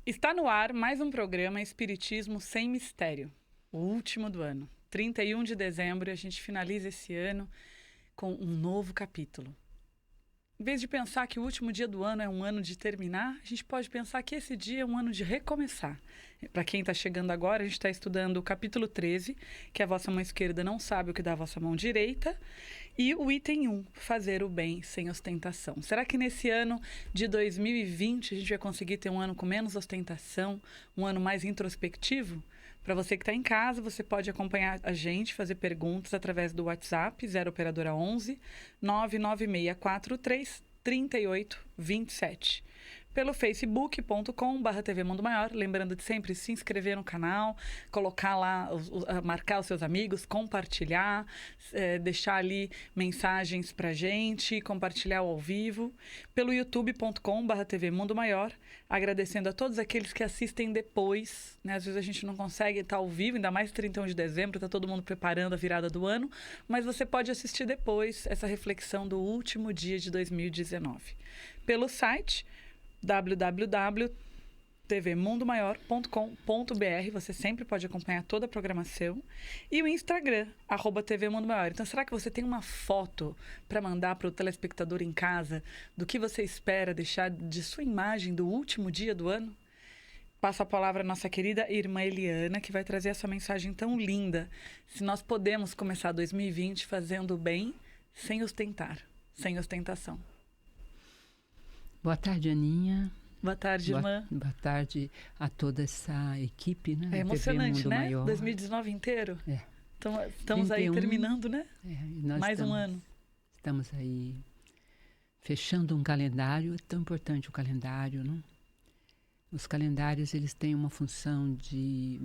Está no ar mais um programa Espiritismo Sem Mistério, o último do ano. 31 de dezembro, a gente finaliza esse ano com um novo capítulo. Em vez de pensar que o último dia do ano é um ano de terminar, a gente pode pensar que esse dia é um ano de recomeçar. Para quem está chegando agora, a gente está estudando o capítulo 13, que a vossa mão esquerda não sabe o que dá a vossa mão direita, e o item 1, fazer o bem sem ostentação. Será que nesse ano de 2020 a gente vai conseguir ter um ano com menos ostentação, um ano mais introspectivo? Para você que está em casa, você pode acompanhar a gente, fazer perguntas através do WhatsApp 0 operadora 11 99643 3827. Pelo facebook.com/TV Mundo Maior, lembrando de sempre se inscrever no canal, colocar lá, marcar os seus amigos, compartilhar, deixar ali mensagens pra gente, compartilhar ao vivo. Pelo youtube.com/TV Mundo Maior, agradecendo a todos aqueles que assistem depois, né? Às vezes a gente não consegue estar ao vivo, ainda mais 31 de dezembro, tá todo mundo preparando a virada do ano, mas você pode assistir depois essa reflexão do último dia de 2019. Pelo site www.tvmundomaior.com.br, você sempre pode acompanhar toda a programação, e o Instagram @TV Mundo Maior. Então, será que você tem uma foto para mandar para o telespectador em casa do que você espera deixar de sua imagem do último dia do ano? Passo a palavra à nossa querida irmã Eliana, que vai trazer essa mensagem tão linda. Se nós podemos começar 2020 fazendo o bem sem ostentar, sem ostentação. Boa tarde, Aninha. Boa tarde, irmã. Boa tarde a toda essa equipe, né? É emocionante, TV Mundo né? Maior. 2019 inteiro. Estamos 31, aí terminando, né? Mais um ano. Estamos aí fechando um calendário. É tão importante o calendário, não? Os calendários, eles têm uma função de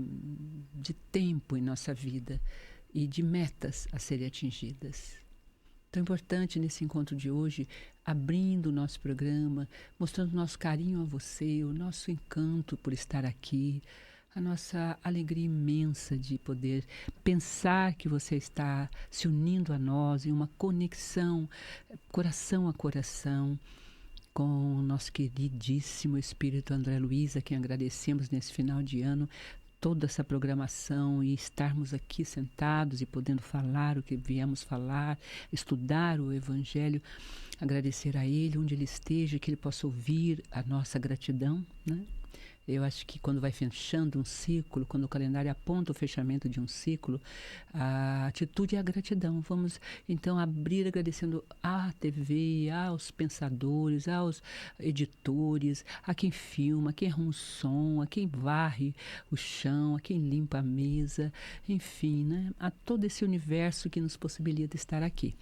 tempo em nossa vida e de metas a serem atingidas. Tão importante nesse encontro de hoje, abrindo o nosso programa, mostrando nosso carinho a você, o nosso encanto por estar aqui, a nossa alegria imensa de poder pensar que você está se unindo a nós em uma conexão, coração a coração, com o nosso queridíssimo Espírito André Luiz, a quem agradecemos nesse final de ano, toda essa programação e estarmos aqui sentados e podendo falar o que viemos falar, estudar o Evangelho, agradecer a Ele, onde Ele esteja, que Ele possa ouvir a nossa gratidão, né? Eu acho que quando vai fechando um ciclo, quando o calendário aponta o fechamento de um ciclo, a atitude é a gratidão. Vamos então abrir agradecendo à TV, aos pensadores, aos editores, a quem filma, a quem arruma o som, a quem varre o chão, a quem limpa a mesa, enfim, né? A todo esse universo que nos possibilita estar aqui.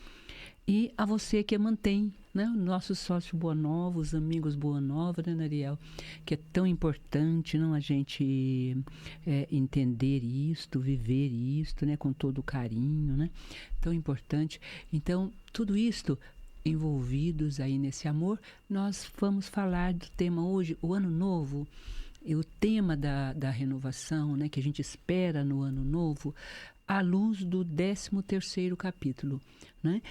E a você que mantém, né, o nosso sócio Boa Nova, os amigos Boa Nova, né, Nariel? Que é tão importante, não, a gente entender isto, viver isto, né, com todo o carinho, né? Tão importante. Então, tudo isto envolvidos aí nesse amor, nós vamos falar do tema hoje, o Ano Novo. E o tema da renovação, né, que a gente espera no Ano Novo, à luz do 13º capítulo, né?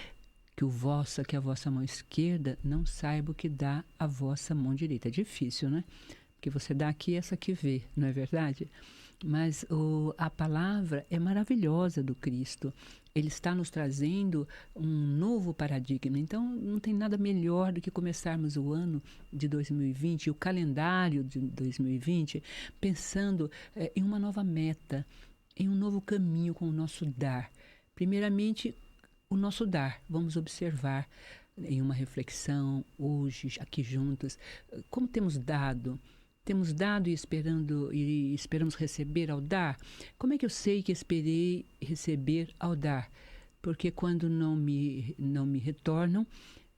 Que a vossa mão esquerda não saiba o que dá a vossa mão direita. É difícil, né? Porque você dá aqui, essa aqui vê, não é verdade? Mas a palavra é maravilhosa do Cristo. Ele está nos trazendo um novo paradigma. Então, não tem nada melhor do que começarmos o ano de 2020, o calendário de 2020, pensando em uma nova meta, em um novo caminho com o nosso dar. Primeiramente, o nosso dar. Vamos observar em uma reflexão hoje, aqui juntos, como temos dado e esperamos receber ao dar. Como é que eu sei que esperei receber ao dar? Porque quando não me retornam,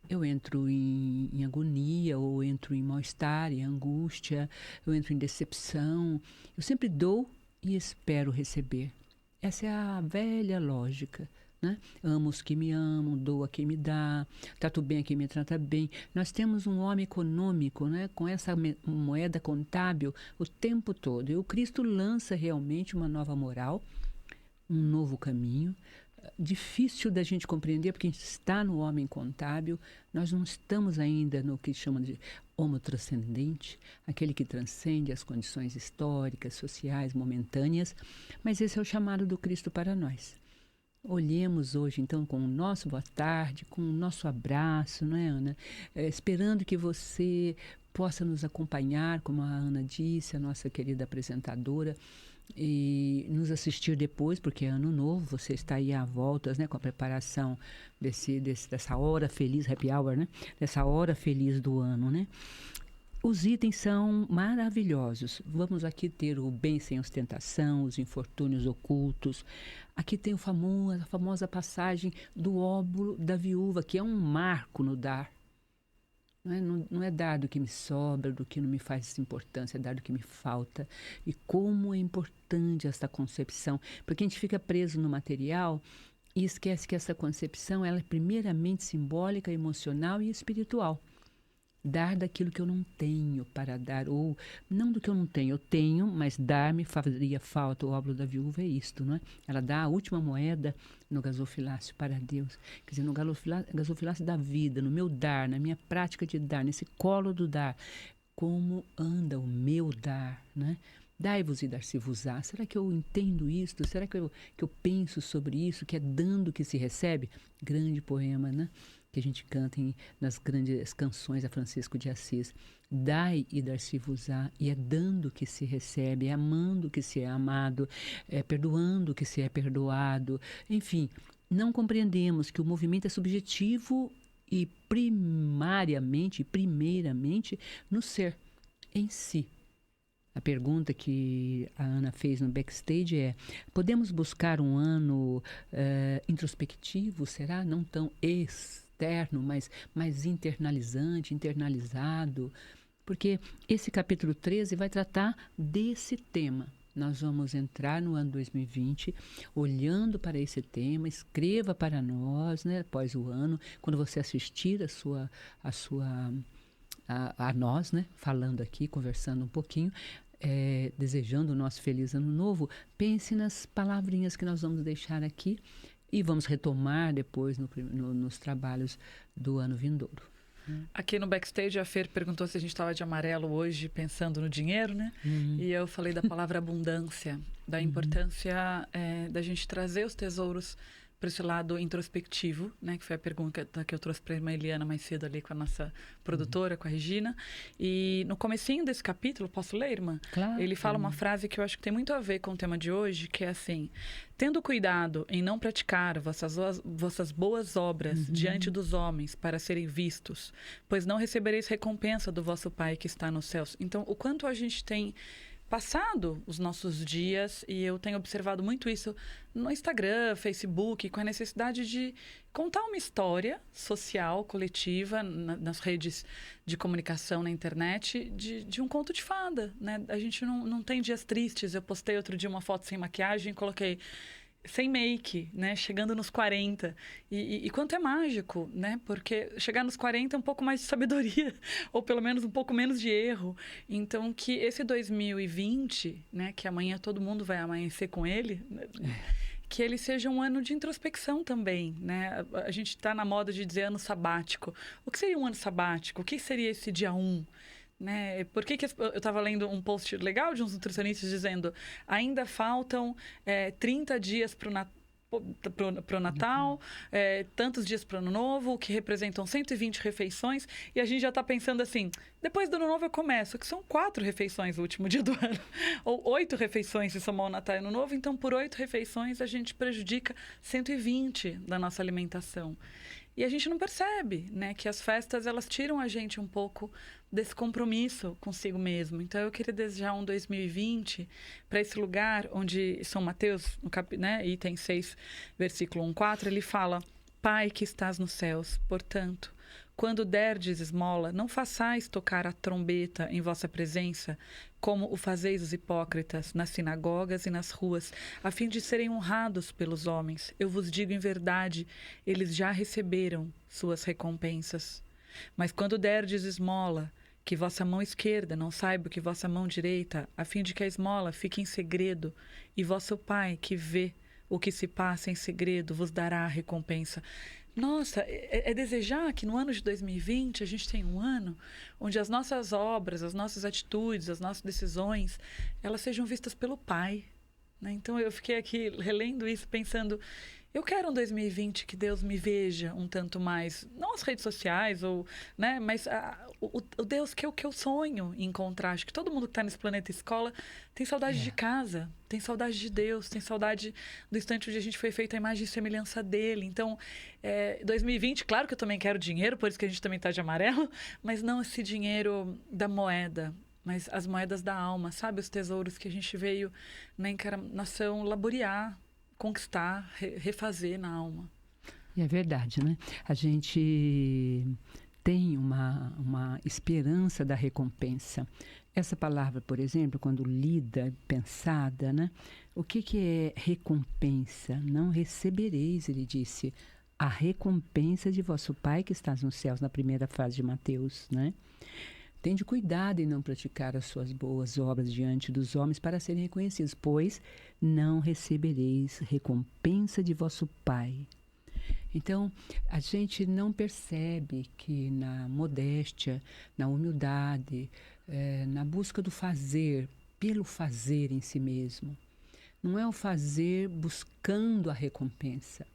eu entro em agonia, ou entro em mal-estar, em angústia, eu entro em decepção. Eu sempre dou e espero receber. Essa é a velha lógica, né? Amo os que me amam, dou a quem me dá, trato bem a quem me trata bem. Nós temos um homem econômico, né, com essa moeda contábil o tempo todo. E o Cristo lança realmente uma nova moral, um novo caminho. Difícil da gente compreender, porque a gente está no homem contábil, nós não estamos ainda no que chama de homotranscendente, aquele que transcende as condições históricas, sociais, momentâneas, mas esse é o chamado do Cristo para nós. Olhemos hoje, então, com o nosso boa tarde, com o nosso abraço, não é, Ana? Esperando que você possa nos acompanhar, como a Ana disse, a nossa querida apresentadora, e nos assistir depois, porque é ano novo, você está aí à voltas, né, com a preparação dessa hora feliz, happy hour, né? Dessa hora feliz do ano, né? Os itens são maravilhosos. Vamos aqui ter o bem sem ostentação, os infortúnios ocultos. Aqui tem a famosa passagem do óbolo da viúva, que é um marco no dar. Não é dar do que me sobra, do que não me faz importância, é dar do que me falta. E como é importante esta concepção, porque a gente fica preso no material e esquece que essa concepção ela é primeiramente simbólica, emocional e espiritual. Dar daquilo que eu não tenho para dar, ou não do que eu não tenho, eu tenho, mas dar-me faria falta. O óbolo da viúva é isto, não é? Ela dá a última moeda no gasofilácio para Deus. Quer dizer, no gasofilácio da vida, no meu dar, na minha prática de dar, nesse colo do dar. Como anda o meu dar, né? Dai-vos e dar-se-vos-á. Será que eu entendo isto? Será que eu penso sobre isso? Que é dando que se recebe? Grande poema, né? Que a gente canta nas grandes canções a Francisco de Assis. Dai e dar-se-vos-á, e é dando que se recebe, é amando que se é amado, é perdoando que se é perdoado. Enfim, não compreendemos que o movimento é subjetivo e primeiramente no ser, em si. A pergunta que a Ana fez no backstage é: podemos buscar um ano introspectivo, será? Não tão externo, mas mais internalizado, porque esse capítulo 13 vai tratar desse tema. Nós vamos entrar no ano 2020 olhando para esse tema. Escreva para nós, né, após o ano, quando você assistir a nós, né, falando aqui, conversando um pouquinho, desejando o nosso feliz ano novo, pense nas palavrinhas que nós vamos deixar aqui e vamos retomar depois nos trabalhos do ano vindouro. Aqui no backstage, a Fer perguntou se a gente estava de amarelo hoje, pensando no dinheiro, né? E eu falei da palavra abundância, da importância da gente trazer os tesouros para esse lado introspectivo, né? Que foi a pergunta que eu trouxe para a irmã Eliana mais cedo ali com a nossa produtora, com a Regina. E no comecinho desse capítulo, posso ler, irmã? Claro. Ele fala uma frase que eu acho que tem muito a ver com o tema de hoje, que é assim: tendo cuidado em não praticar vossas boas obras diante dos homens para serem vistos, pois não recebereis recompensa do vosso Pai que está nos céus. Então, o quanto a gente tem passado os nossos dias, e eu tenho observado muito isso no Instagram, Facebook, com a necessidade de contar uma história social, coletiva, nas redes de comunicação, na internet, de um conto de fada, né? A gente não tem dias tristes. Eu postei outro dia uma foto sem maquiagem e coloquei sem make, né? Chegando nos 40. E quanto é mágico, né? Porque chegar nos 40 é um pouco mais de sabedoria, ou pelo menos um pouco menos de erro. Então, que esse 2020, né? Que amanhã todo mundo vai amanhecer com ele, que ele seja um ano de introspecção também, né? A gente está na moda de dizer ano sabático. O que seria um ano sabático? O que seria esse dia 1? Né? Por que eu estava lendo um post legal de uns nutricionistas dizendo ainda faltam 30 dias para o Natal, tantos dias para o Ano Novo, o que representam 120 refeições, e a gente já está pensando assim, depois do Ano Novo eu começo, que são 4 refeições no último dia do ano, ou 8 refeições se somar o Natal e o Ano Novo, então por 8 refeições a gente prejudica 120 da nossa alimentação. E a gente não percebe, né, que as festas, elas tiram a gente um pouco desse compromisso consigo mesmo. Então, eu queria desejar um 2020 para esse lugar onde São Mateus, item 6, versículo 1-4, ele fala: Pai que estás nos céus, portanto, quando derdes esmola, não façais tocar a trombeta em vossa presença, como o fazeis os hipócritas nas sinagogas e nas ruas, a fim de serem honrados pelos homens. Eu vos digo em verdade, eles já receberam suas recompensas. Mas quando derdes esmola, que vossa mão esquerda não saiba o que vossa mão direita, a fim de que a esmola fique em segredo, e vosso Pai, que vê o que se passa em segredo, vos dará a recompensa. Nossa, é desejar que no ano de 2020 a gente tenha um ano onde as nossas obras, as nossas atitudes, as nossas decisões, elas sejam vistas pelo Pai, né? Então eu fiquei aqui relendo isso, pensando, eu quero um 2020 que Deus me veja um tanto mais, não as redes sociais, ou, né, mas o Deus que eu sonho em encontrar. Acho que todo mundo que está nesse planeta escola tem saudade de casa, tem saudade de Deus, tem saudade do instante onde a gente foi feito a imagem e semelhança dele. Então, 2020, claro que eu também quero dinheiro, por isso que a gente também está de amarelo, mas não esse dinheiro da moeda, mas as moedas da alma, sabe? Os tesouros que a gente veio na encarnação laborear, conquistar, refazer na alma. E é verdade, né? A gente tem uma esperança da recompensa. Essa palavra, por exemplo, quando lida, pensada, né? O que é recompensa? Não recebereis, ele disse, a recompensa de vosso Pai que estás nos céus, na primeira frase de Mateus, né? Tende cuidado em não praticar as suas boas obras diante dos homens para serem reconhecidos, pois não recebereis recompensa de vosso Pai. Então, a gente não percebe que na modéstia, na humildade, na busca do fazer, pelo fazer em si mesmo, não é o fazer buscando a recompensa.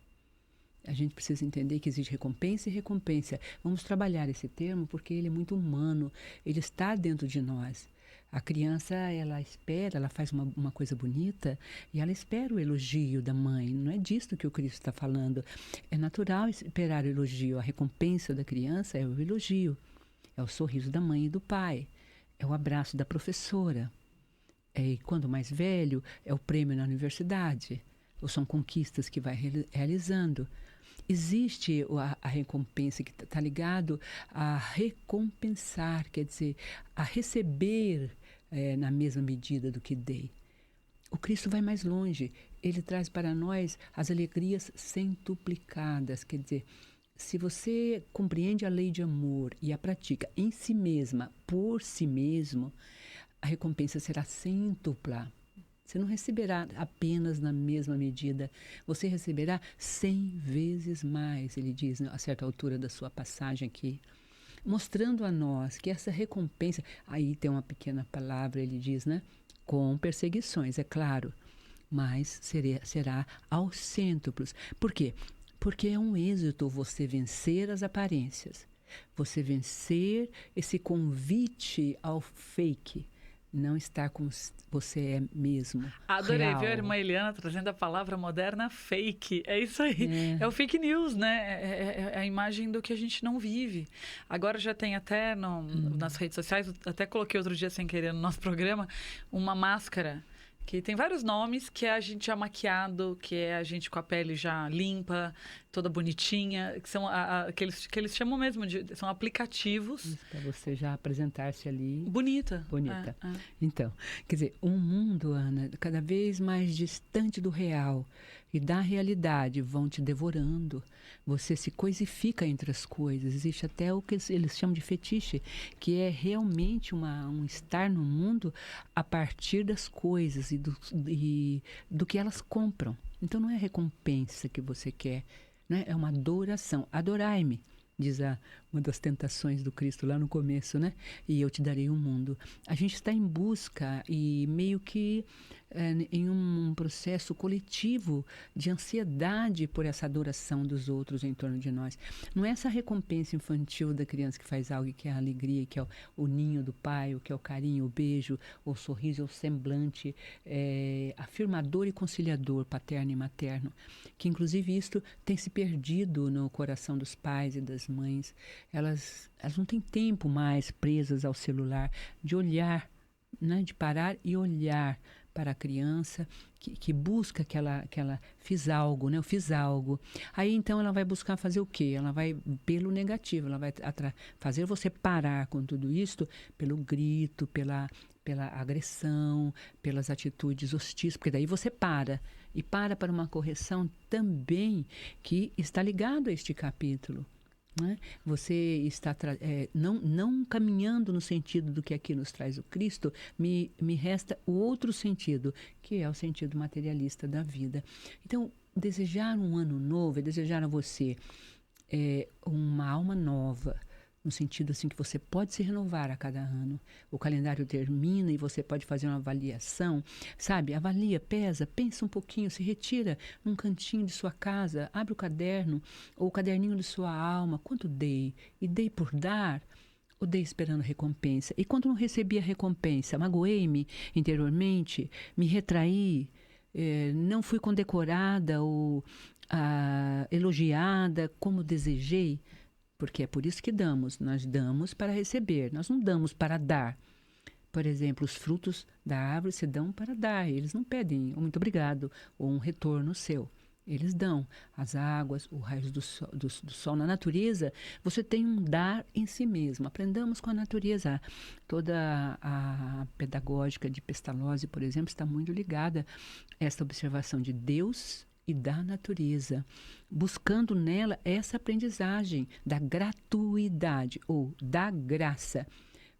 A gente precisa entender que existe recompensa e recompensa. Vamos trabalhar esse termo porque ele é muito humano, ele está dentro de nós. A criança, ela espera, ela faz uma coisa bonita e ela espera o elogio da mãe. Não é disso que o Cristo está falando. É natural esperar o elogio. A recompensa da criança é o elogio. É o sorriso da mãe e do pai. É o abraço da professora. E quando mais velho, é o prêmio na universidade. Ou são conquistas que vai realizando. Existe a recompensa que está ligado a recompensar, quer dizer, a receber na mesma medida do que dei. O Cristo vai mais longe, ele traz para nós as alegrias centuplicadas, quer dizer, se você compreende a lei de amor e a pratica em si mesma, por si mesmo, a recompensa será centupla. Você não receberá apenas na mesma medida, você receberá 100 vezes mais, ele diz a certa altura da sua passagem aqui, mostrando a nós que essa recompensa, aí tem uma pequena palavra, ele diz, né? Com perseguições, é claro, mas será aos cêntuplos. Por quê? Porque é um êxito você vencer as aparências, você vencer esse convite ao fake, não estar como você é mesmo. Adorei, real. Viu, a irmã Eliana trazendo a palavra moderna fake. É isso aí. É o fake news, né? É a imagem do que a gente não vive. Agora já tem até nas redes sociais, até coloquei outro dia sem querer no nosso programa, uma máscara que tem vários nomes, que é a gente já maquiado, que é a gente com a pele já limpa, toda bonitinha, que são que eles chamam mesmo de... São aplicativos. Para você já apresentar-se ali. Bonita. Bonita. Então, quer dizer, um mundo, Ana, cada vez mais distante do real e da realidade vão te devorando. Você se coisifica entre as coisas. Existe até o que eles chamam de fetiche, que é realmente um estar no mundo a partir das coisas e do que elas compram. Então, não é recompensa que você quer, né? É uma adoração. Adorai-me, diz uma das tentações do Cristo lá no começo, né? E eu te darei o mundo. A gente está em busca e meio que em um processo coletivo de ansiedade por essa adoração dos outros em torno de nós. Não é essa recompensa infantil da criança que faz algo, que é a alegria, que é o ninho do pai, o que é o carinho, o beijo, o sorriso, o semblante, afirmador e conciliador, paterno e materno, que inclusive isto tem se perdido no coração dos pais e das mães. Elas não têm tempo mais presas ao celular, de olhar, né, de parar e olhar para a criança que busca aquela fiz algo, né? Eu fiz algo. Aí então ela vai buscar fazer o quê? Ela vai pelo negativo, ela vai fazer você parar com tudo isto pelo grito, pela agressão, pelas atitudes hostis, porque daí você para. E para uma correção também que está ligado a este capítulo. Né? Você está não caminhando no sentido do que aqui nos traz o Cristo, me resta o outro sentido, que é o sentido materialista da vida. Então, desejar um ano novo é desejar a você uma alma nova, no sentido assim que você pode se renovar a cada ano. O calendário termina e você pode fazer uma avaliação, sabe? Avalia, pesa, pensa um pouquinho, se retira num cantinho de sua casa, abre o caderno ou o caderninho de sua alma. Quanto dei? E dei por dar? Ou dei esperando recompensa? E quando não recebi a recompensa, magoei-me interiormente, me retraí, não fui condecorada ou elogiada como desejei? Porque é por isso que damos. Nós damos para receber, nós não damos para dar. Por exemplo, os frutos da árvore se dão para dar. Eles não pedem um muito obrigado ou um retorno seu. Eles dão as águas, o raio do sol na natureza. Você tem um dar em si mesmo. Aprendamos com a natureza. Toda a pedagógica de Pestalozzi, por exemplo, está muito ligada a esta observação de Deus e da natureza, buscando nela essa aprendizagem da gratuidade ou da graça.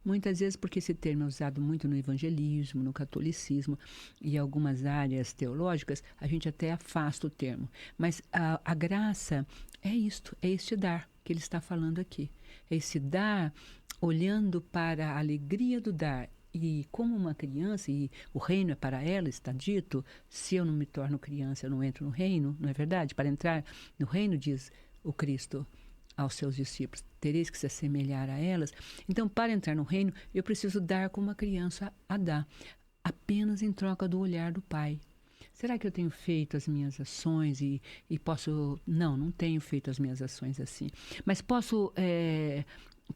Muitas vezes, porque esse termo é usado muito no evangelismo, no catolicismo e algumas áreas teológicas, a gente até afasta o termo. Mas a graça é isto, é este dar que ele está falando aqui. É esse dar olhando para a alegria do dar. E como uma criança, e o reino é para ela, está dito, se eu não me torno criança, eu não entro no reino, não é verdade? Para entrar no reino, diz o Cristo aos seus discípulos, tereis que se assemelhar a elas. Então, para entrar no reino, eu preciso dar como uma criança a dá, apenas em troca do olhar do Pai. Será que eu tenho feito as minhas ações e posso... Não tenho feito as minhas ações assim. Mas posso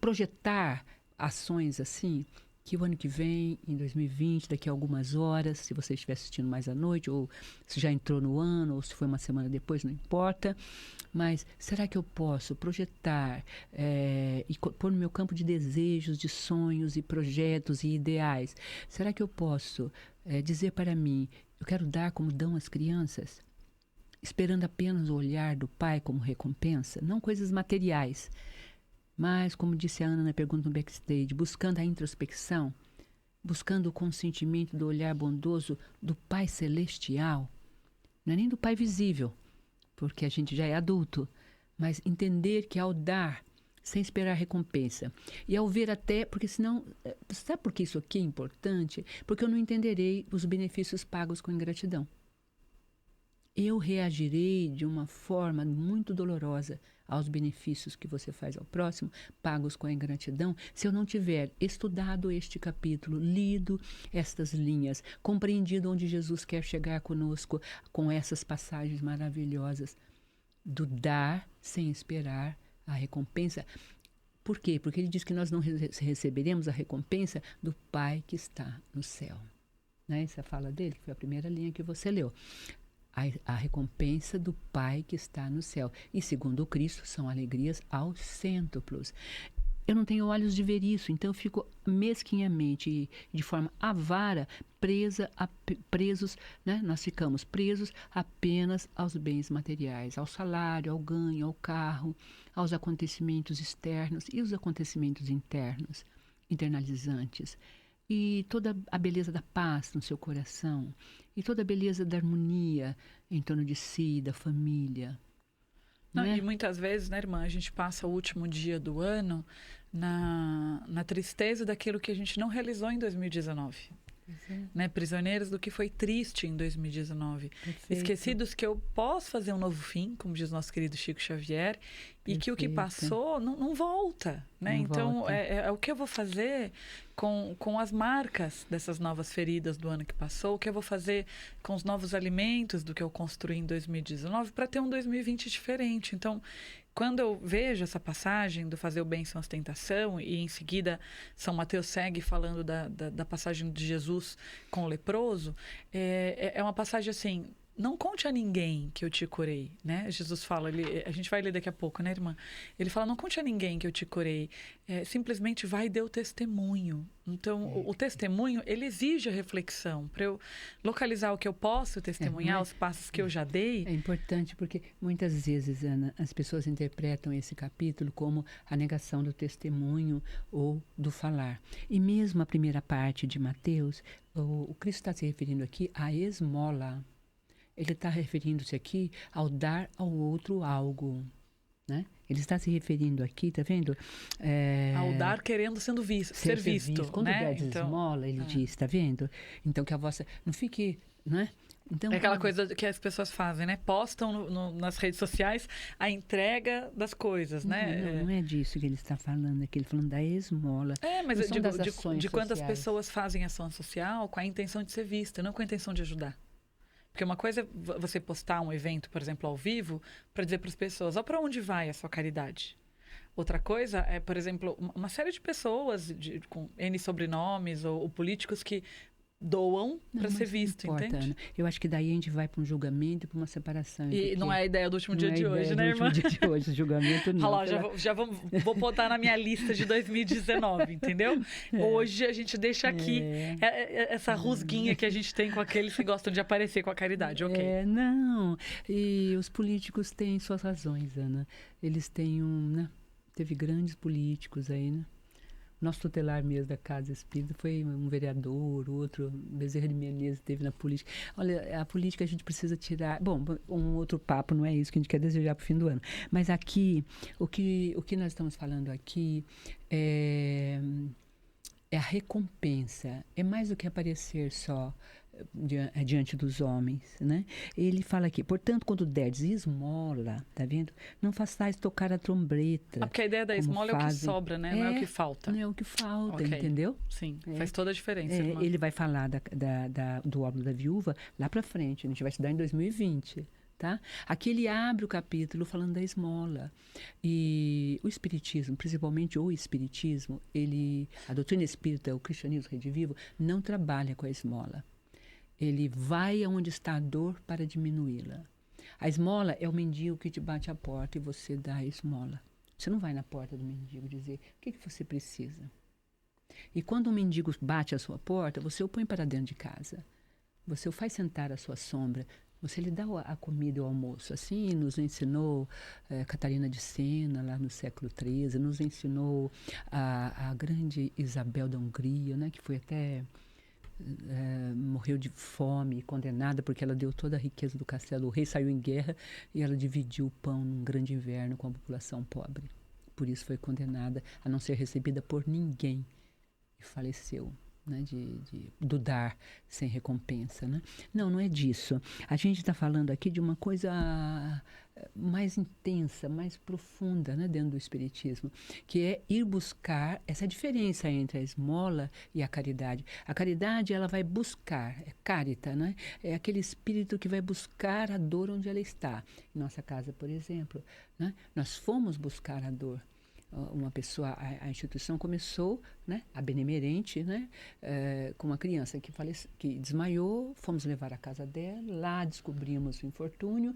projetar ações assim, que o ano que vem, em 2020, daqui a algumas horas, se você estiver assistindo mais à noite, ou se já entrou no ano, ou se foi uma semana depois, não importa. Mas será que eu posso projetar e pôr no meu campo de desejos, de sonhos e projetos e ideais? Será que eu posso dizer para mim, eu quero dar como dão as crianças? Esperando apenas o olhar do Pai como recompensa? Não coisas materiais. Mas, como disse a Ana na pergunta no backstage, buscando a introspecção, buscando o consentimento do olhar bondoso do Pai Celestial, não é nem do Pai visível, porque a gente já é adulto, mas entender que ao dar, sem esperar recompensa, e ao ver até, porque senão, sabe por que isso aqui é importante? Porque eu não entenderei os benefícios pagos com ingratidão. Eu reagirei de uma forma muito dolorosa aos benefícios que você faz ao próximo, pagos com a ingratidão, se eu não tiver estudado este capítulo, lido estas linhas, compreendido onde Jesus quer chegar conosco com essas passagens maravilhosas do dar sem esperar a recompensa. Por quê? Porque ele diz que nós não receberemos a recompensa do Pai que está no céu. Né? Essa fala dele, que foi a primeira linha que você leu. A recompensa do Pai que está no céu. E segundo Cristo, são alegrias aos cêntuplos. Eu não tenho olhos de ver isso, então eu fico mesquinhamente e de forma avara presos, né? Nós ficamos presos apenas aos bens materiais, ao salário, ao ganho, ao carro, aos acontecimentos externos e os acontecimentos internos, internalizantes. E toda a beleza da paz no seu coração, e toda a beleza da harmonia em torno de si, da família. Não, Né? e muitas vezes, né, irmã, a gente passa o último dia do ano na tristeza daquilo que a gente não realizou em 2019. Né? Prisioneiros do que foi triste em 2019. Perfeito. Esquecidos que eu posso fazer um novo fim, como diz nosso querido Chico Xavier, e que o que passou não volta. Né? Não então, volta. É o que eu vou fazer com as marcas dessas novas feridas do ano que passou, o que eu vou fazer com os novos alimentos do que eu construí em 2019 para ter um 2020 diferente. Então, quando eu vejo essa passagem do fazer o bem sem ostentação, e em seguida São Mateus segue falando da passagem de Jesus com o leproso, é uma passagem assim: não conte a ninguém que eu te curei, né? Jesus fala, a gente vai ler daqui a pouco, né, irmã? Ele fala, não conte a ninguém que eu te curei, simplesmente vai e dê o testemunho. Então, o testemunho, ele exige a reflexão. Para eu localizar o que eu posso testemunhar, os passos que eu já dei. É importante porque muitas vezes, Ana, as pessoas interpretam esse capítulo como a negação do testemunho ou do falar. E mesmo a primeira parte de Mateus, o Cristo está se referindo aqui à esmola. Ele está referindo-se aqui ao dar ao outro algo. né? Ele está se referindo aqui, tá vendo? Ao dar querendo ser visto. Quando né? der esmola, ele diz, tá vendo? Então que a vossa... Não fique, né? Então, é aquela coisa que as pessoas fazem, né? Postam nas redes sociais a entrega das coisas, né? Não é disso que ele está falando, é que ele está falando da esmola. Mas eu digo de quantas sociais. pessoas fazem ação social com a intenção de ser vista, não com a intenção de ajudar. Porque uma coisa é você postar um evento, por exemplo, ao vivo, para dizer para as pessoas, para onde vai a sua caridade? Outra coisa é, por exemplo, uma série de pessoas com N sobrenomes ou políticos que doam para ser visto, importa, entende? Ana. Eu acho que daí a gente vai para um julgamento e para uma separação. E não é a ideia do último dia de hoje, né, irmã? Último dia de hoje, julgamento não. Já vou botar na minha lista de 2019, entendeu? Hoje a gente deixa aqui essa rusguinha que a gente tem com aqueles que gostam de aparecer com a caridade, ok? Não. E os políticos têm suas razões, Ana. Eles têm né? Teve grandes políticos aí, né? Nosso tutelar mesmo da Casa Espírita foi um vereador, outro, Bezerra de Menezes teve na política. Olha, a política a gente precisa tirar... Bom, um outro papo, não é isso que a gente quer desejar para o fim do ano. Mas aqui, o que nós estamos falando aqui é a recompensa. É mais do que aparecer só diante dos homens, né? Ele fala aqui, portanto, quando derdes esmola, tá vendo? Não façais tocar a trombeta. Porque a ideia da esmola é o que sobra, né? Não é o que falta. Não é o que falta, entendeu? Sim, faz toda a diferença. Ele vai falar do óbolo da viúva lá para frente, a gente vai estudar em 2020. Tá? Aqui ele abre o capítulo falando da esmola. E o espiritismo, principalmente o espiritismo, a doutrina espírita, o cristianismo redivivo, não trabalha com a esmola. Ele vai aonde está a dor para diminuí-la. A esmola é o mendigo que te bate a porta e você dá a esmola. Você não vai na porta do mendigo dizer o que você precisa. E quando o mendigo bate a sua porta, você o põe para dentro de casa. Você o faz sentar à sua sombra. Você lhe dá a comida e o almoço. Assim nos ensinou Catarina de Sena, lá no século XIII. Nos ensinou a grande Isabel da Hungria, né, que foi até... morreu de fome, condenada, porque ela deu toda a riqueza do castelo. O rei saiu em guerra e ela dividiu o pão num grande inverno com a população pobre. Por isso foi condenada a não ser recebida por ninguém. E faleceu, né, do dar sem recompensa. Né? Não é disso. A gente está falando aqui de uma coisa mais intensa, mais profunda, né, dentro do espiritismo, que é ir buscar essa diferença entre a esmola e a caridade. A caridade, ela vai buscar, é carita, né? É aquele espírito que vai buscar a dor onde ela está. Em nossa casa, por exemplo, né, nós fomos buscar a dor. Uma pessoa, a instituição começou, né, a Benemerente, né, com uma criança que desmaiou, fomos levar à casa dela, lá descobrimos o infortúnio,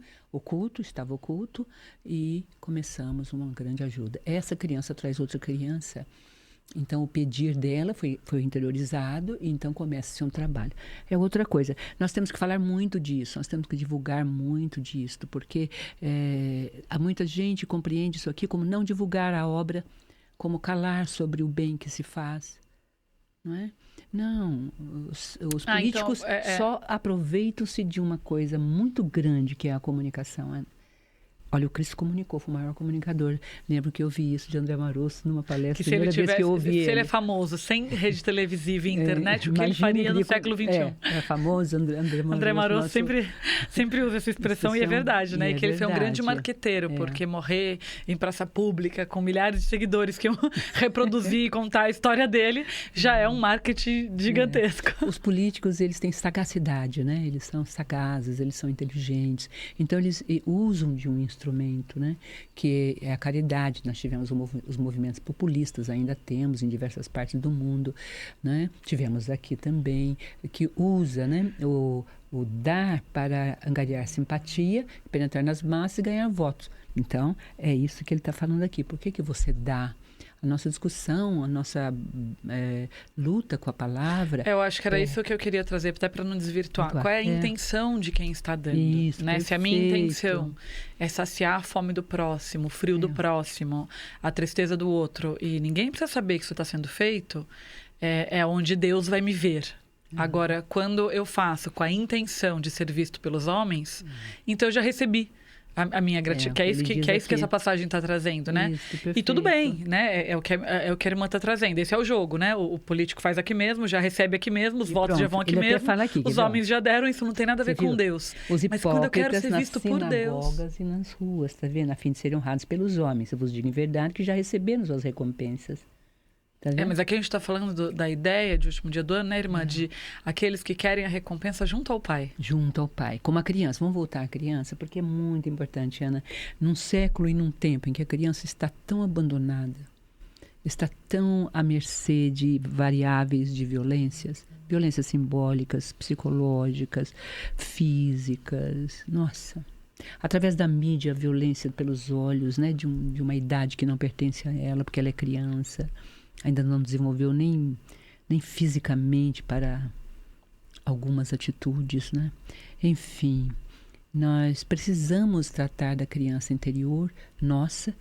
estava oculto, e começamos uma grande ajuda. Essa criança traz outra criança, então o pedir dela foi interiorizado, e então começa-se um trabalho. É outra coisa, nós temos que falar muito disso, nós temos que divulgar muito disso, porque há muita gente que compreende isso aqui como não divulgar a obra, como calar sobre o bem que se faz, não é? Não, os políticos só aproveitam-se de uma coisa muito grande, que é a comunicação. Olha, o Cristo comunicou, foi o maior comunicador. Lembro que eu vi isso de André Marosso numa palestra, que vez que eu ouvi ele é famoso, sem rede televisiva e internet, o que ele faria no século XXI? É famoso, André Marosso sempre usa essa expressão, e é verdade, né? Que ele foi um grande marqueteiro, porque morrer em praça pública com milhares de seguidores que iam reproduzir e contar a história dele, já é um marketing gigantesco. Os políticos, eles têm sagacidade, né? Eles são sagazes, eles são inteligentes. Então, eles usam de um instrumento, né, que é a caridade. Nós tivemos os movimentos populistas, ainda temos em diversas partes do mundo, né? Tivemos aqui também, que usa, né, o dar para angariar simpatia, penetrar nas massas e ganhar votos. Então, é isso que ele está falando aqui. Por que você dá? A nossa discussão, a nossa luta com a palavra... Eu acho que era isso que eu queria trazer, até para não desvirtuar. Qual é a intenção de quem está dando? Isso, né? Se a minha intenção é saciar a fome do próximo, o frio do próximo, a tristeza do outro, e ninguém precisa saber que isso está sendo feito, é onde Deus vai me ver. Agora, quando eu faço com a intenção de ser visto pelos homens, então eu já recebi a minha gratidão. Que é isso que essa passagem está trazendo, né? Isso, e tudo bem, né? É o que a irmã está trazendo. Esse é o jogo, né? O político faz aqui mesmo, já recebe aqui mesmo, os votos já vão aqui mesmo. Fala aqui, os homens já deram, isso não tem nada a ver com Deus. Os mas quando eu quero ser visto por Deus. Nas sinagogas e nas ruas, tá vendo? A fim de serem honrados pelos homens. Eu vos digo em verdade que já receberam suas recompensas. Tá, mas aqui a gente está falando da ideia de último dia do ano, né, irmã? De aqueles que querem a recompensa junto ao Pai. Junto ao Pai. Como a criança. Vamos voltar à criança, porque é muito importante, Ana. Num século e num tempo em que a criança está tão abandonada, está tão à mercê de variáveis de violências simbólicas, psicológicas, físicas. Nossa. Através da mídia, a violência pelos olhos, né, de uma idade que não pertence a ela, porque ela é criança. Ainda não desenvolveu nem fisicamente para algumas atitudes, né? Enfim, nós precisamos tratar da criança interior nossa,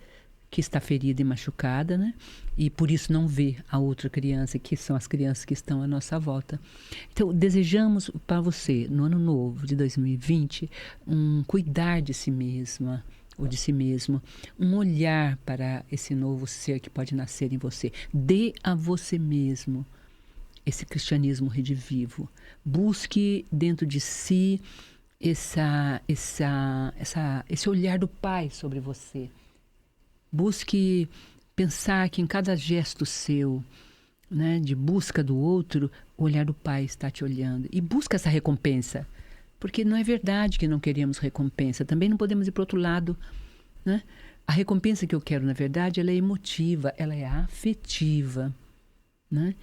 que está ferida e machucada, né? E por isso não vê a outra criança, que são as crianças que estão à nossa volta. Então, desejamos para você, no ano novo de 2020, cuidar de si mesma, ou de si mesmo, um olhar para esse novo ser que pode nascer em você. Dê a você mesmo esse cristianismo redivivo. Busque dentro de si esse olhar do Pai sobre você. Busque pensar que em cada gesto seu, né, de busca do outro, o olhar do Pai está te olhando. E busca essa recompensa. Porque não é verdade que não queríamos recompensa. Também não podemos ir para o outro lado, né? A recompensa que eu quero, na verdade, ela é emotiva, ela é afetiva, né?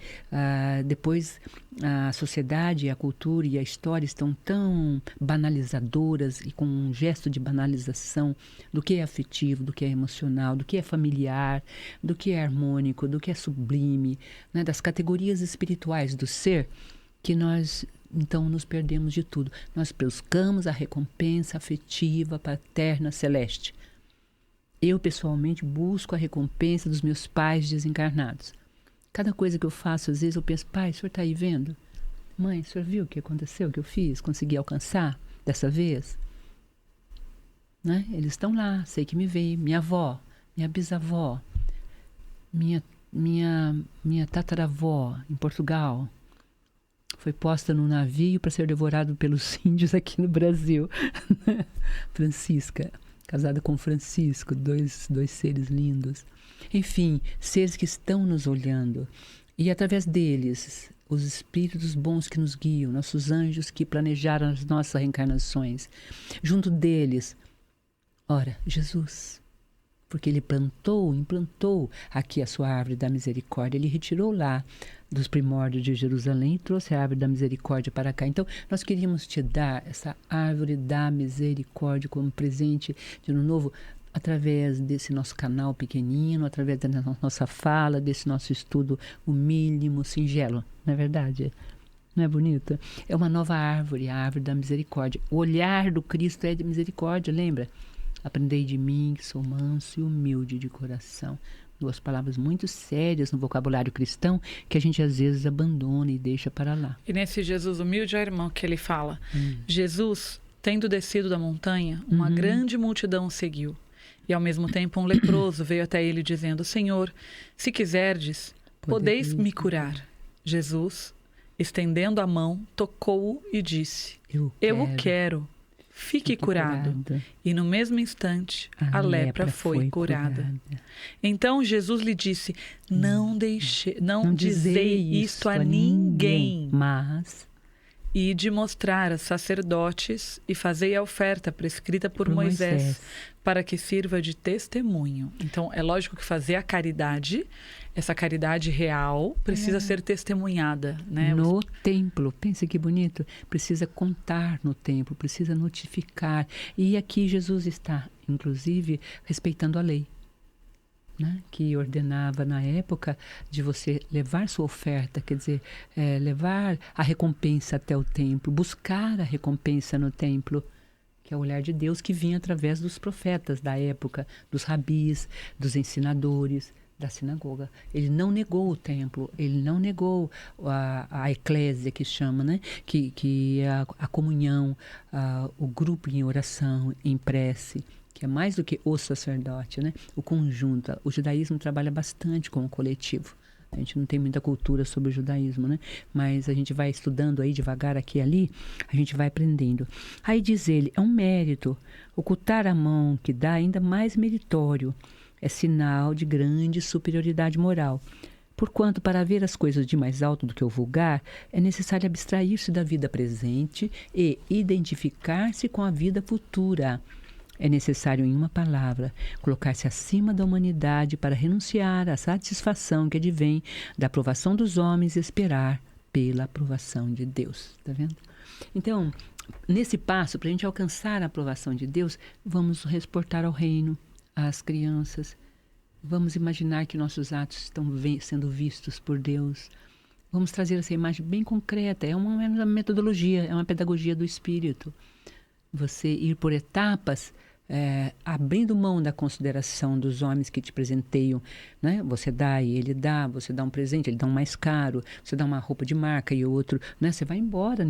Depois, a sociedade, a cultura e a história estão tão banalizadoras e com um gesto de banalização do que é afetivo, do que é emocional, do que é familiar, do que é harmônico, do que é sublime, né? Das categorias espirituais do ser, que nós então nos perdemos de tudo. Nós buscamos a recompensa afetiva, paterna, celeste. Eu, pessoalmente, busco a recompensa dos meus pais desencarnados. Cada coisa que eu faço, às vezes eu penso, pai, o senhor está aí vendo? Mãe, o senhor viu o que aconteceu, o que eu fiz? Consegui alcançar dessa vez? Né? Eles estão lá, sei que me veem. Minha avó, minha bisavó, minha tataravó em Portugal, foi posta num navio para ser devorado pelos índios aqui no Brasil. Francisca, casada com Francisco, dois seres lindos. Enfim, seres que estão nos olhando. E através deles, os espíritos bons que nos guiam, nossos anjos que planejaram as nossas reencarnações. Junto deles, ora, Jesus. Porque ele implantou aqui a sua árvore da misericórdia. Ele retirou lá dos primórdios de Jerusalém e trouxe a árvore da misericórdia para cá. Então, nós queríamos te dar essa árvore da misericórdia como presente de ano novo, através desse nosso canal pequenino, através da nossa fala, desse nosso estudo, o mínimo, singelo. Não é verdade? Não é bonita? É uma nova árvore, a árvore da misericórdia. O olhar do Cristo é de misericórdia, lembra? Aprendei de mim, que sou manso e humilde de coração. Duas palavras muito sérias no vocabulário cristão que a gente às vezes abandona e deixa para lá. E nesse Jesus humilde, é o irmão que ele fala. Jesus, tendo descido da montanha, uma grande multidão o seguiu. E ao mesmo tempo um leproso veio até ele dizendo, Senhor, se quiserdes, podeis me curar. Jesus, estendendo a mão, tocou-o e disse, eu o quero. Fique curado. E no mesmo instante, a lepra foi curada. Então Jesus lhe disse, não dizei isto a ninguém, mas e de mostrar a sacerdotes e fazei a oferta prescrita por Moisés, para que sirva de testemunho. Então, é lógico que fazer a caridade, essa caridade real, precisa ser testemunhada, né? No templo. Pensa que bonito. Precisa contar no templo, precisa notificar. E aqui Jesus está, inclusive, respeitando a lei, né? Que ordenava na época de você levar sua oferta, quer dizer, levar a recompensa até o templo, buscar a recompensa no templo, que é o olhar de Deus que vinha através dos profetas da época, dos rabis, dos ensinadores da sinagoga. Ele não negou o templo, ele não negou a eclésia, que chama, né? Que é a comunhão, o grupo em oração, em prece, que é mais do que o sacerdote, né? O conjunto. O judaísmo trabalha bastante com o coletivo. A gente não tem muita cultura sobre o judaísmo, né? Mas a gente vai estudando aí devagar aqui e ali, a gente vai aprendendo. Aí diz ele, é um mérito. Ocultar a mão que dá ainda mais meritório. É sinal de grande superioridade moral. Porquanto, para ver as coisas de mais alto do que o vulgar, é necessário abstrair-se da vida presente e identificar-se com a vida futura. É necessário, em uma palavra, colocar-se acima da humanidade para renunciar à satisfação que advém da aprovação dos homens e esperar pela aprovação de Deus. Está vendo? Então, nesse passo, para a gente alcançar a aprovação de Deus, vamos reportar ao reino, às crianças. Vamos imaginar que nossos atos estão sendo vistos por Deus. Vamos trazer essa imagem bem concreta. É uma metodologia, é uma pedagogia do Espírito. Você ir por etapas, abrindo mão da consideração dos homens que te presenteiam, né? Você dá e ele dá, você dá um presente, ele dá um mais caro, você dá uma roupa de marca e o outro, né? Você vai embora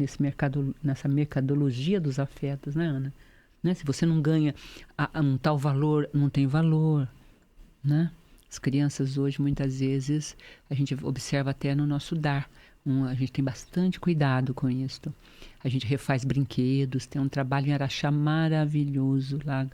nessa mercadologia dos afetos, né, Ana? Né? Se você não ganha um tal valor, não tem valor, né? As crianças hoje, muitas vezes, a gente observa até no nosso dar. A gente tem bastante cuidado com isso. A gente refaz brinquedos, tem um trabalho em Araxá maravilhoso lá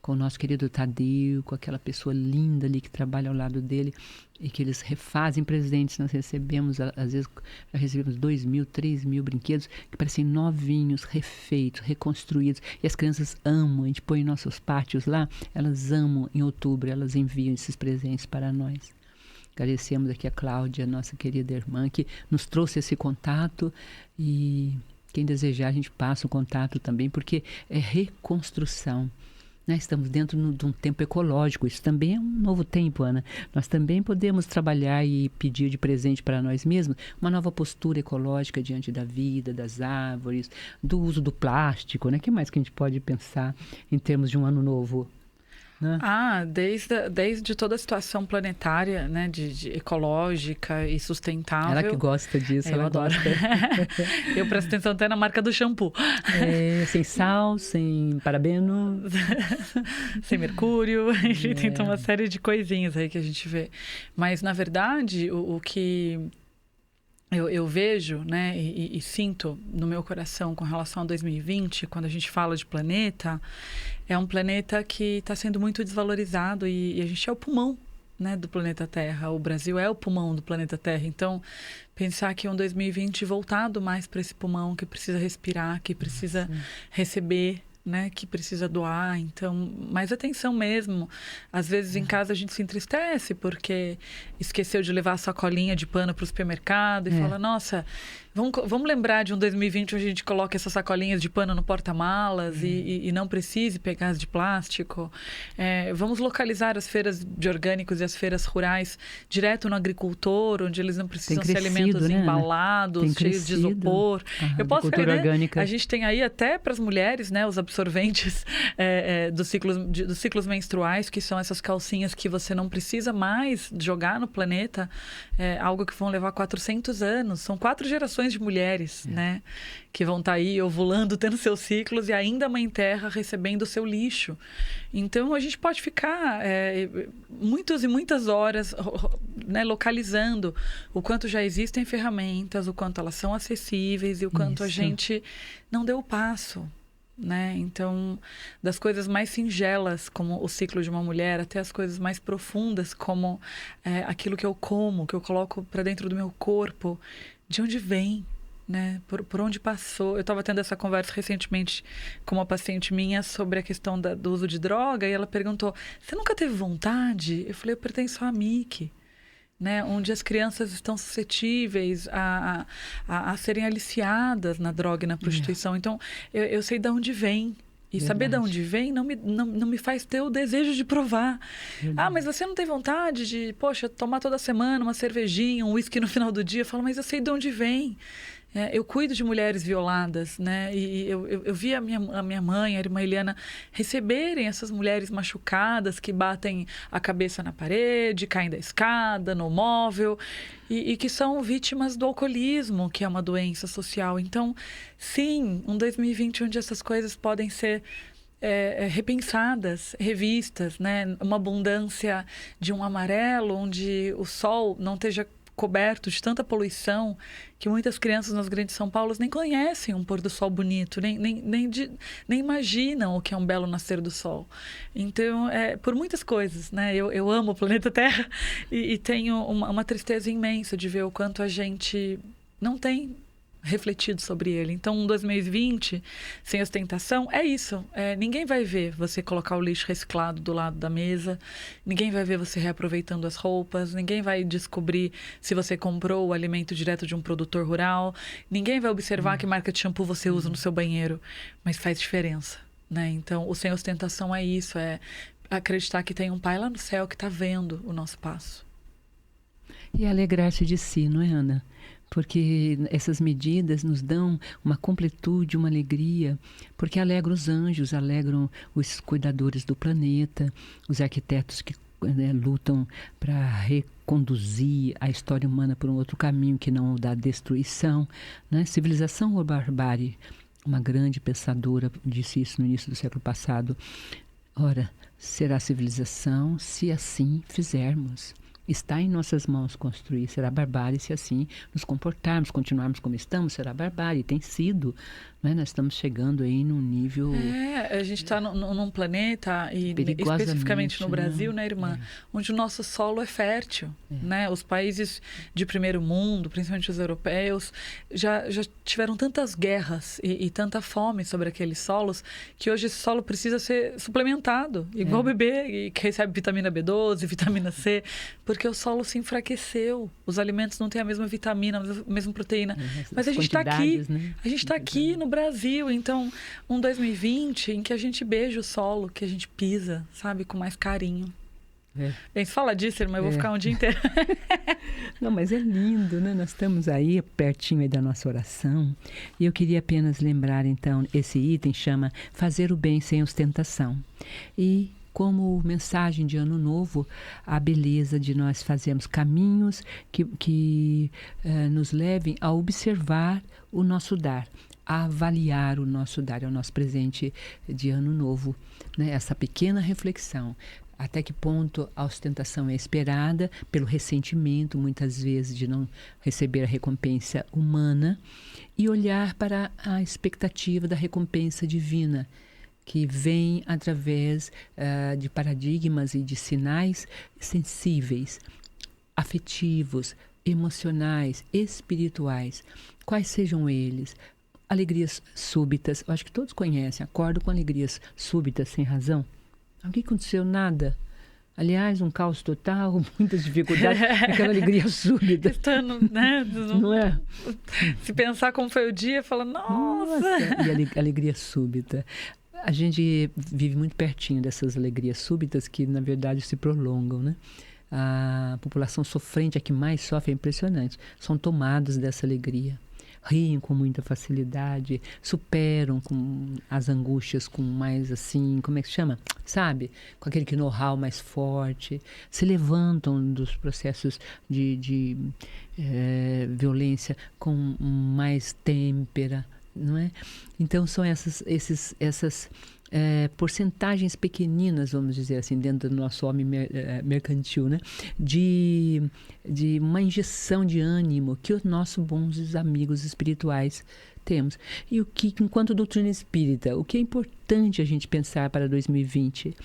com o nosso querido Tadeu, com aquela pessoa linda ali que trabalha ao lado dele, e que eles refazem presentes. Nós recebemos, às vezes, já recebemos 2.000, 3.000 brinquedos que parecem novinhos, refeitos, reconstruídos. E as crianças amam, a gente põe em nossos pátios lá, elas amam. Em outubro, elas enviam esses presentes para nós. Agradecemos aqui a Cláudia, nossa querida irmã, que nos trouxe esse contato, e quem desejar a gente passa o contato também, porque é reconstrução. Né? Estamos dentro de um tempo ecológico, isso também é um novo tempo, Ana. Nós também podemos trabalhar e pedir de presente para nós mesmos uma nova postura ecológica diante da vida, das árvores, do uso do plástico, né? O que mais que a gente pode pensar em termos de um ano novo? Né? Desde toda a situação planetária, né, de ecológica e sustentável. Ela que gosta disso, ela adoro. Eu presto atenção até na marca do shampoo. Sem sal, sem parabeno. Sem mercúrio, enfim, tem uma série de coisinhas aí que a gente vê. Mas, na verdade, o que eu vejo, né, e sinto no meu coração com relação a 2020, quando a gente fala de planeta, é um planeta que está sendo muito desvalorizado, e a gente é o pulmão, né, do planeta Terra. O Brasil é o pulmão do planeta Terra. Então, pensar que um 2020 voltado mais para esse pulmão que precisa respirar, que precisa receber, né, que precisa doar. Então, mais atenção mesmo. Às vezes em casa a gente se entristece porque esqueceu de levar a sacolinha de pano para o supermercado e fala, nossa, vamos lembrar de um 2020 onde a gente coloca essas sacolinhas de pano no porta-malas e não precise pegar as de plástico. Vamos localizar as feiras de orgânicos e as feiras rurais direto no agricultor, onde eles não precisam ser alimentos embalados, cheios de isopor. Eu posso ver, né? Orgânica. A gente tem aí até para as mulheres, né, os absorventes dos ciclos menstruais, que são essas calcinhas que você não precisa mais jogar no planeta, algo que vão levar 400 anos. São 4 gerações de mulheres, né, que vão estar aí ovulando, tendo seus ciclos, e ainda a Mãe Terra recebendo o seu lixo. Então, a gente pode ficar muitas e muitas horas, né, localizando o quanto já existem ferramentas, o quanto elas são acessíveis e o quanto a gente não deu o passo. Né? Então, das coisas mais singelas, como o ciclo de uma mulher, até as coisas mais profundas, como aquilo que eu como, que eu coloco para dentro do meu corpo, de onde vem, né? Por onde passou. Eu estava tendo essa conversa recentemente com uma paciente minha sobre a questão do uso de droga, e ela perguntou, você nunca teve vontade? Eu falei, eu pertenço à MIC. Né, onde as crianças estão suscetíveis a serem aliciadas na droga e na prostituição. Então, eu sei de onde vem. E saber de onde vem não me faz ter o desejo de provar. Mas você não tem vontade de, poxa, tomar toda semana uma cervejinha, um uísque no final do dia? Eu falo, mas eu sei de onde vem. Eu cuido de mulheres violadas, né? E eu vi a minha mãe, a irmã Eliana, receberem essas mulheres machucadas que batem a cabeça na parede, caem da escada, no móvel, e que são vítimas do alcoolismo, que é uma doença social. Então, sim, um 2020 onde essas coisas podem ser repensadas, revistas, né? Uma abundância de um amarelo, onde o sol não esteja coberto de tanta poluição, que muitas crianças nas grandes São Paulo nem conhecem um pôr do sol bonito, nem imaginam o que é um belo nascer do sol. Então, por muitas coisas, né? Eu amo o planeta Terra e tenho uma tristeza imensa de ver o quanto a gente não tem refletido sobre ele. Então, um 2020 sem ostentação é isso. Ninguém vai ver você colocar o lixo reciclado do lado da mesa, ninguém vai ver você reaproveitando as roupas, ninguém vai descobrir se você comprou o alimento direto de um produtor rural, ninguém vai observar que marca de shampoo você usa no seu banheiro, mas faz diferença, né? Então, o sem ostentação é isso, é acreditar que tem um pai lá no céu que está vendo o nosso passo. E alegrar-se de si, não é, Ana? Porque essas medidas nos dão uma completude, uma alegria, porque alegram os anjos, alegram os cuidadores do planeta, os arquitetos que lutam para reconduzir a história humana por um outro caminho que não o da destruição, né? Civilização ou barbárie? Uma grande pensadora disse isso no início do século passado. Ora, será civilização se assim fizermos. Está em nossas mãos construir. Será barbárie se assim nos comportarmos, continuarmos como estamos, será barbárie. Tem sido. Né? Nós estamos chegando aí num nível... a gente está num planeta, e especificamente no Brasil, né, irmã? Onde o nosso solo é fértil. Né? Os países de primeiro mundo, principalmente os europeus, já tiveram tantas guerras e tanta fome sobre aqueles solos, que hoje esse solo precisa ser suplementado. Igual o bebê que recebe vitamina B12, vitamina C, porque o solo se enfraqueceu. Os alimentos não têm a mesma vitamina, a mesma proteína. Mas a gente está aqui. Né? A gente está aqui no Brasil. Então, um 2020 em que a gente beija o solo, que a gente pisa, sabe? Com mais carinho. Bem, se fala disso, irmã, eu vou ficar um dia inteiro. Não, mas é lindo, né? Nós estamos aí pertinho aí da nossa oração. E eu queria apenas lembrar, então, esse item chama Fazer o Bem Sem Ostentação. E como mensagem de Ano Novo, a beleza de nós fazermos caminhos que nos levem a observar o nosso dar, a avaliar o nosso dar, é o nosso presente de Ano Novo, né? Essa pequena reflexão. Até que ponto a ostentação é esperada pelo ressentimento, muitas vezes, de não receber a recompensa humana, e olhar para a expectativa da recompensa divina, que vem através de paradigmas e de sinais sensíveis, afetivos, emocionais, espirituais. Quais sejam eles? Alegrias súbitas, eu acho que todos conhecem, acordo com alegrias súbitas, sem razão. O que aconteceu? Nada. Aliás, um caos total, muitas dificuldades, aquela alegria súbita. Né? Não é? Se pensar como foi o dia, fala, nossa! E alegria súbita. A gente vive muito pertinho dessas alegrias súbitas que, na verdade, se prolongam, né? A população sofrente, a que mais sofre, é impressionante. São tomados dessa alegria. Riem com muita facilidade, superam com as angústias com mais assim, como é que se chama? Sabe? Com aquele know-how mais forte. Se levantam dos processos de violência com mais têmpera, não é? Então são essas porcentagens pequeninas, vamos dizer assim, dentro do nosso homem mercantil, né? De uma injeção de ânimo que os nossos bons amigos espirituais temos. E enquanto doutrina espírita, o que é importante a gente pensar para 2020,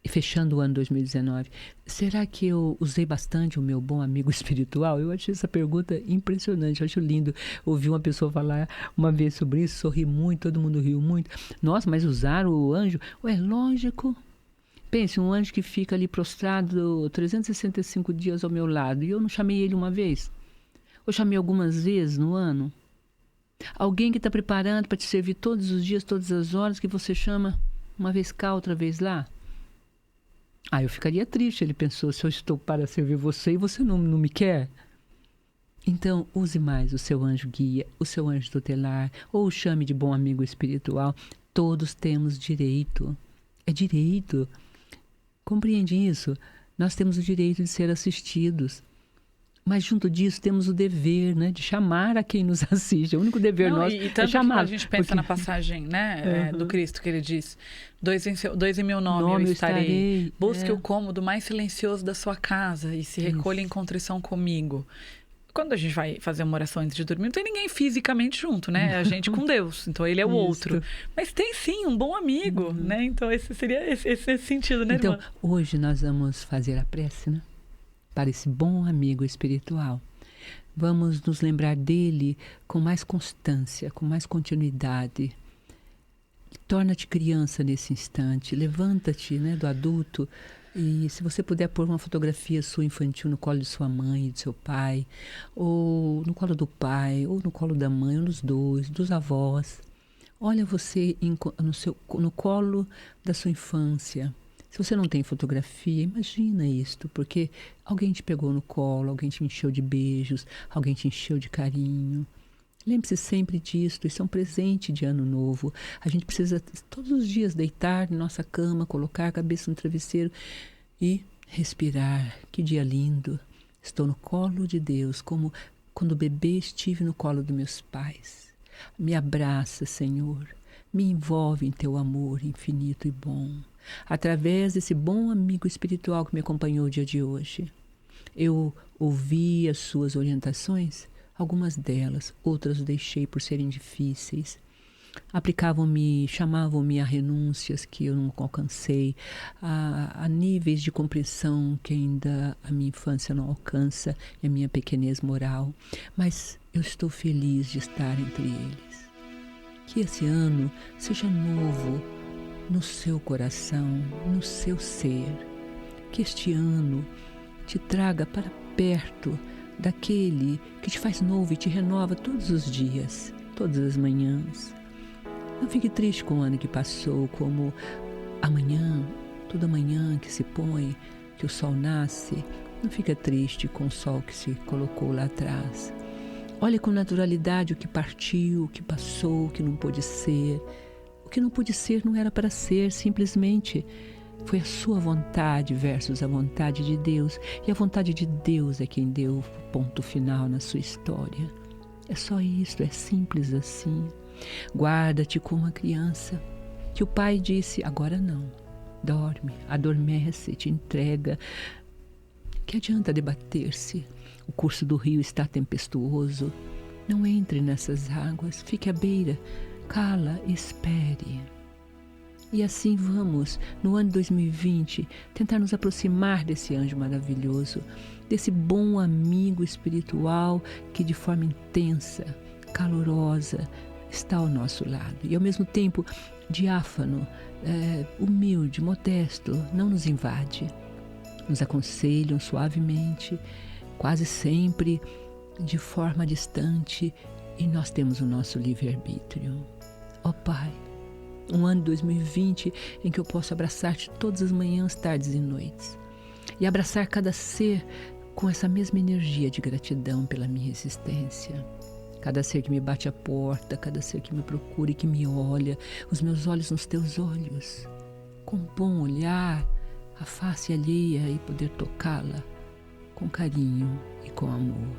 fechando o ano 2019, será que eu usei bastante o meu bom amigo espiritual? Eu achei essa pergunta impressionante, eu acho lindo ouvir uma pessoa falar uma vez sobre isso, sorri muito, todo mundo riu muito. Nossa, mas usar o anjo? Ué, lógico. Pense, um anjo que fica ali prostrado 365 dias ao meu lado, e eu não chamei ele uma vez? Eu chamei algumas vezes no ano? Alguém que está preparando para te servir todos os dias, todas as horas, que você chama uma vez cá, outra vez lá? Eu ficaria triste, ele pensou, se eu estou para servir você e você não me quer. Então, use mais o seu anjo guia, o seu anjo tutelar, ou o chame de bom amigo espiritual. Todos temos direito. É direito. Compreende isso? Nós temos o direito de ser assistidos. Mas junto disso temos o dever, né, de chamar a quem nos assiste. O único dever nosso e tanto é chamar. A gente pensa na passagem, né, do Cristo, que ele diz: dois em meu nome eu estarei. Busque o cômodo mais silencioso da sua casa e se recolha em contrição comigo. Quando a gente vai fazer uma oração antes de dormir, não tem ninguém fisicamente junto, né? É a gente com Deus. Então, ele é o outro. Mas tem, sim, um bom amigo, né? Então, esse seria esse sentido, né, irmã? Então, hoje nós vamos fazer a prece, né? Para esse bom amigo espiritual. Vamos nos lembrar dele com mais constância, com mais continuidade. Torna-te criança nesse instante. Levanta-te, né, do adulto. E se você puder pôr uma fotografia sua infantil no colo de sua mãe, de seu pai, ou no colo do pai, ou no colo da mãe, ou nos dois, dos avós. Olha você no colo da sua infância. Se você não tem fotografia, imagina isto, porque alguém te pegou no colo, alguém te encheu de beijos, alguém te encheu de carinho. Lembre-se sempre disto, isso é um presente de ano novo. A gente precisa todos os dias deitar em nossa cama, colocar a cabeça no travesseiro e respirar. Que dia lindo! Estou no colo de Deus, como quando bebê estive no colo dos meus pais. Me abraça, Senhor, me envolve em teu amor infinito e bom. Através desse bom amigo espiritual que me acompanhou o dia de hoje, eu ouvi as suas orientações. Algumas delas, outras deixei por serem difíceis. Chamavam-me a renúncias que eu não alcancei, a níveis de compreensão que ainda a minha infância não alcança e a minha pequenez moral. Mas eu estou feliz de estar entre eles. Que esse ano seja novo no seu coração, no seu ser. Que este ano te traga para perto daquele que te faz novo e te renova todos os dias, todas as manhãs. Não fique triste com o ano que passou, como amanhã, toda manhã que se põe, que o sol nasce. Não fica triste com o sol que se colocou lá atrás. Olhe com naturalidade o que partiu, o que passou, o que não pôde ser. O que não pôde ser não era para ser, simplesmente foi a sua vontade versus a vontade de Deus. E a vontade de Deus é quem deu o ponto final na sua história. É só isso, é simples assim. Guarda-te como uma criança, que o pai disse: agora não, dorme, adormece, te entrega. Que adianta debater-se? O curso do rio está tempestuoso. Não entre nessas águas, fique à beira, cala, espere. E assim vamos, no ano 2020, tentar nos aproximar desse anjo maravilhoso, desse bom amigo espiritual que de forma intensa, calorosa, está ao nosso lado. E ao mesmo tempo, diáfano, humilde, modesto, não nos invade. Nos aconselham suavemente, quase sempre de forma distante, e nós temos o nosso livre-arbítrio. Ó Pai, um ano 2020 em que eu posso abraçar-te todas as manhãs, tardes e noites. E abraçar cada ser com essa mesma energia de gratidão pela minha existência. Cada ser que me bate a porta, cada ser que me procura e que me olha, os meus olhos nos teus olhos. Com um bom olhar, a face alheia e poder tocá-la com carinho e com amor.